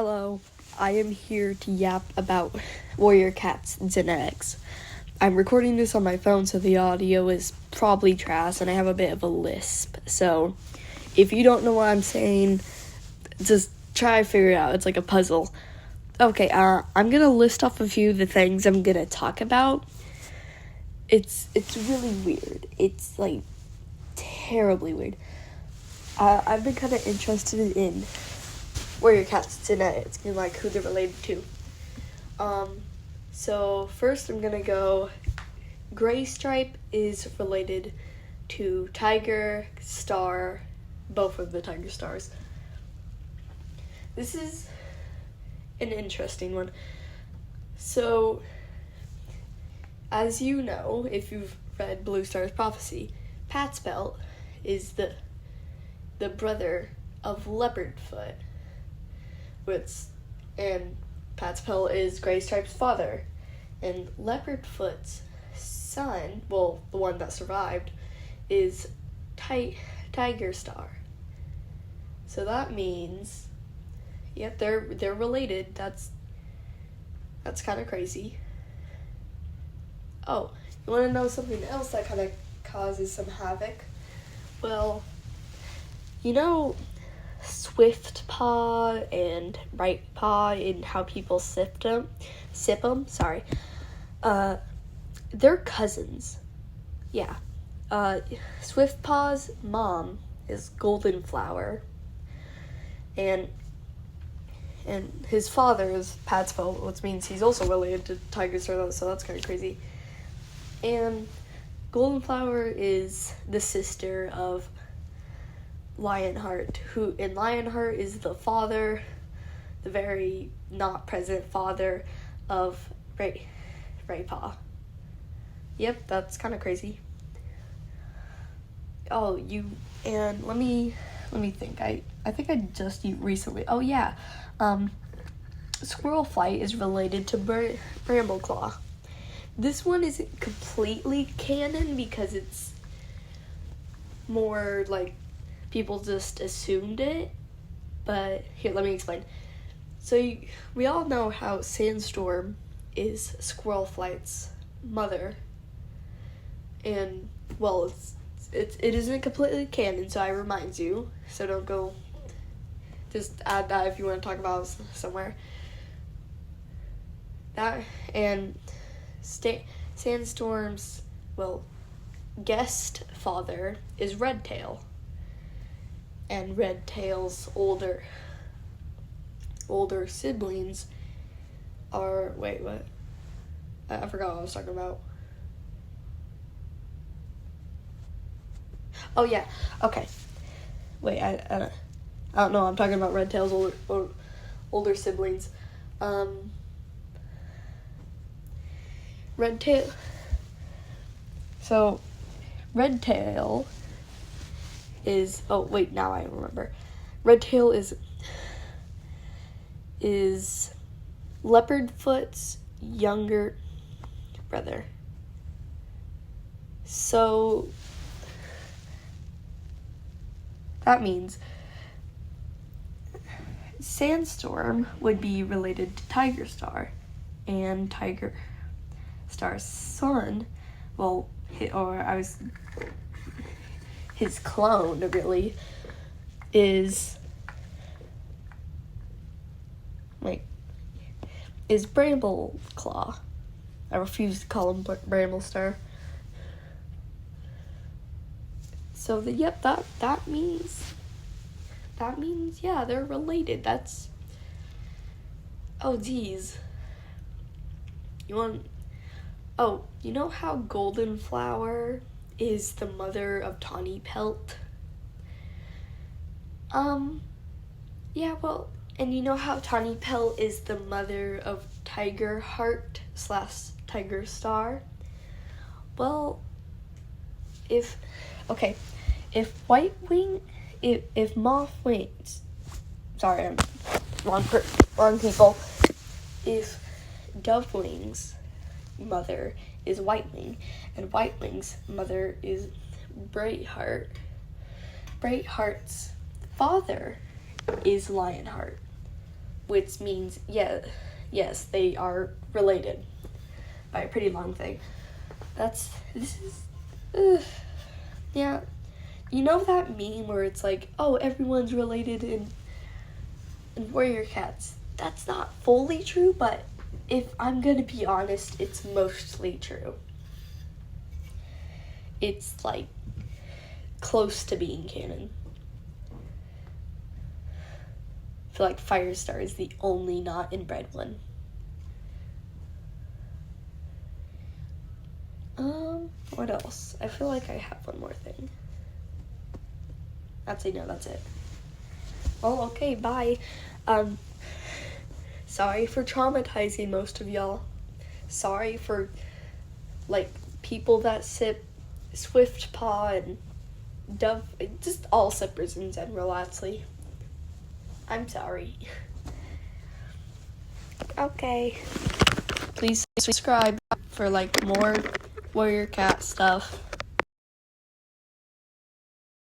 Hello, I am here to yap about warrior cats and genetics. I'm recording this on my phone, so the audio is probably trash, and I have a bit of a lisp. So, if you don't know what I'm saying, just try to figure it out. It's like a puzzle. Okay, I'm gonna list off a few of the things I'm gonna talk about. It's really weird. It's like terribly weird. I've been kind of interested in warrior cats genetics and like who they're related to. So first I'm gonna go. Gray stripe is related to tiger star, both of the tiger stars. This is an interesting one. So, as you know, if you've read Blue Star's Prophecy, Pat's belt is the brother of Leopardfoot, and Pat's belt is Gray Stripe's father, and Leopardfoot's son, well, the one that survived, is Tiger Star. So that means, yep, they're related. That's kind of crazy. Oh, you want to know something else that kind of causes some havoc? Well, you know Swift Paw and Right Paw and how people sip them, they're cousins. Yeah. Swift Paw's mom is Golden Flower, and his father is Pat's belt, which means he's also related to Tiger Star, so that's kind of crazy. And Golden Flower is the sister of Lionheart, and Lionheart is the father, the very not present father of Ray Paw. Yep, that's kind of crazy. Oh, and let me think. I think I just recently. Oh yeah, Squirrel Flight is related to Brambleclaw. This one isn't completely canon because it's more like people just assumed it. But here, let me explain. So we all know how Sandstorm is Squirrel Flight's mother, and well, it isn't completely canon, so I remind you. So don't go. Just add that if you want to talk about it somewhere. That and Sandstorm's, well, guest father is Redtail, and Redtail's older siblings are, wait, what? I forgot what I was talking about. Oh yeah, okay. Wait, I don't know. I'm talking about Redtail's older siblings. Redtail. So, Redtail is. Oh wait, now I remember. Redtail is Leopardfoot's younger brother. So that means Sandstorm would be related to Tiger Star, and Tiger Star's son, his clone really is Brambleclaw. I refuse to call him Bramblestar. So that means yeah, they're related. That's, oh geez. You know how Golden Flower is the mother of Tawny Pelt? Yeah, well, and you know how Tawny Pelt is the mother of Tiger Heart / Tiger Star? Well, if Moth Wings, sorry, I'm wrong people. If Dove Wings' mother is Whitewing, and Whitewing's mother is Brightheart, Brightheart's father is Lionheart. which means, yes, they are related by a pretty long thing. Yeah. You know that meme where it's like, oh, everyone's related in warrior cats? That's not fully true, but if I'm gonna be honest, it's mostly true. It's like close to being canon. I feel like Firestar is the only not inbred one. What else? I feel like I have one more thing. Actually, no, that's it. Oh, okay, bye. Sorry for traumatizing most of y'all. Sorry for, like, people that sip Swift Paw and Dove, just all sippers in general, actually. I'm sorry. Okay. Please subscribe for, like, more Warrior Cat stuff.